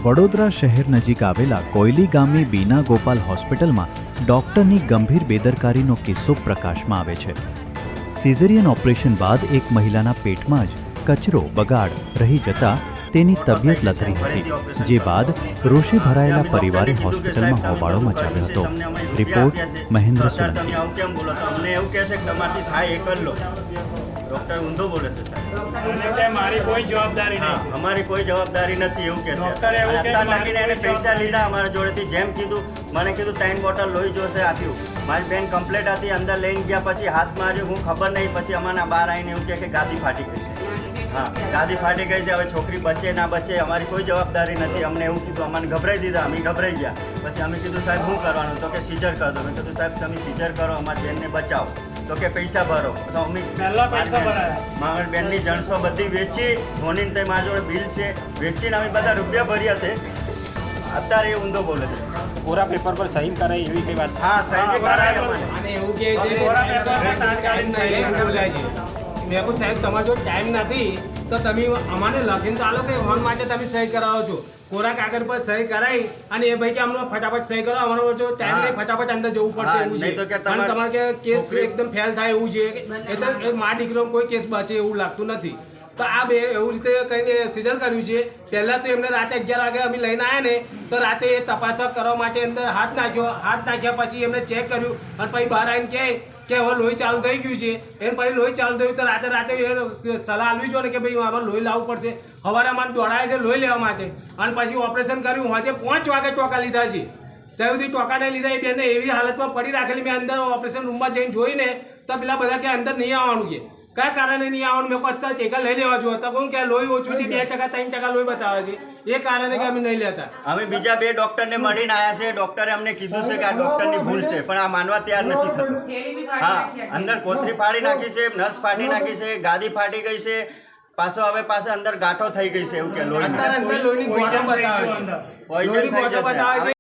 વડોદરા શહેર નજીક આવેલા કોયલી ગામની બીના ગોપાલ હોસ્પિટલમાં ડોક્ટરની ગંભીર બેદરકારીનો કિસ્સો પ્રકાશમાં આવે છે। સિઝેરિયન ઓપરેશન બાદ એક મહિલાના પેટમાં જ કચરો બગાડ રહી જતા તેની તબિયત લથડી હતી, જે બાદ રોષે ભરાયેલા પરિવારે હોસ્પિટલમાં હોબાળો મચાવ્યો હતો। રિપોર્ટ મહેન્દ્ર સોલંકી। डॉक्टर ऊंधो बोले थे हमारी कोई जवाबदारी नहीं, हमारी कोई जवाबदारी नहीं एवं कहते અત્યાર લગીને એને પૈસા લીધા અમારા જોડેથી। જેમ કીધું મને કીધું 3 બોટલ લોહી જોશે આપ્યું। મારી બેન કમ્પ્લેટ હતી, અંદર લઈને ગયા, પછી હાથ માર્યો, હું ખબર નહીં, પછી અમારા બહાર આવીને એવું કે ગાદી ફાટી ગઈ છે। हाँ गादी फाटी गई है, હવે છોકરી બચે ના બચે અમારી કોઈ જવાબદારી નથી। અમને એવું કીધું, અમને ગભરાઈ દીધા, અમે ગભરાઈ ગયા। પછી અમે કીધું સાહેબ શું કરવાનું, તો કે સીઝર कर दो। મેં કીધું સાહેબ તમે સીઝર કરો, અમારી બેનને બચાવો, તો કે પૈસા ભરો। તો અમે પહેલા પૈસા ભરાયા, મારી બેનની જણસો બધી વેચી, ધોનીને તે મારા જોડે બિલ છે, વેચીને અમે બધા રૂપિયા ભર્યા છે। અત્યારે એ ઊંધો બોલે છે। पूरा पेपर पर सही कराई એવી કઈ વાત? हाँ सही कराई अमने। અને એવું કે છે પૂરા પેપર પર તાત્કાલિક સહી બોલાય છે। મેં કહું સાહેબ તમારો જો ટાઈમ નથી તો તમે અમારે લખીને ચાલો કે ફોન માટે તમે સહી કરાવો છો। કોરા કાગળ પર સહી કરાવી અને એ ભાઈ કે અમને ફટાફટ સહી કરો, અમારો જો ટાઈમ નહીં, ફટાફટ અંદર જવું પડશે એવું છે। અને તમારે કે કેસ એકદમ ફેલ થાય એવું છે, એટલે મા દીકરો કોઈ કેસ બચે એવું લાગતું નથી। તો આ બે એવું રીતે કહીને સિઝન કર્યું છે। પહેલાં તો એમને રાતે 11 વાગે અમે લઈને આવ્યા ને, તો રાતે એ તપાસ કરવા માટે અંદર હાથ નાખ્યો। હાથ નાખ્યા પછી એમને ચેક કર્યું અને પછી બહાર આવીને કહે કે હવે લોહી ચાલુ થઈ ગયું છે। એને પછી લોહી ચાલુ થયું તો રાતે સલાહ આપવી જોઈએ ને કે ભાઈ આમાં લોહી લાવવું પડશે। સવારે અમારે દોડાય છે લોહી લેવા માટે, અને પછી ઓપરેશન કર્યું। આજે 5 વાગે ટોકા લીધા છે, ત્યાં સુધી ટોકા નહીં લીધા। એ બેનને એવી હાલતમાં પડી રાખેલી, મેં અંદર ઓપરેશન રૂમમાં જઈને જોઈને તો પેલા બધા કે અંદર નહીં આવવાનું, કે કયા કારણે નહીં આવવાનું? મેં કહું અત્યારે ટેકા લઈ લેવા જોઈએ। તો કહું કે લોહી ઓછું છે, 2% 3% લોહી બતાવે છે, એ કારણે કે અમે નહીં લેતા। અમે બીજા 2 ડોક્ટરને મળીને આવ્યા છે। ડોક્ટરે અમને કીધું છે કે આ ડોક્ટરની ભૂલ છે, પણ આ માનવા તૈયાર નથી થતું। હા અંદર કોથળી ફાડી નાખી છે, નસ ફાટી નાખી છે, ગાદી ફાટી ગઈ છે, પાછો હવે પાછો અંદર ગાંઠો થઈ ગઈ છે એવું કે લોહી અંદર લોહીની ગોઠો બતાવે છે, પોઈઝન થઈ જશે।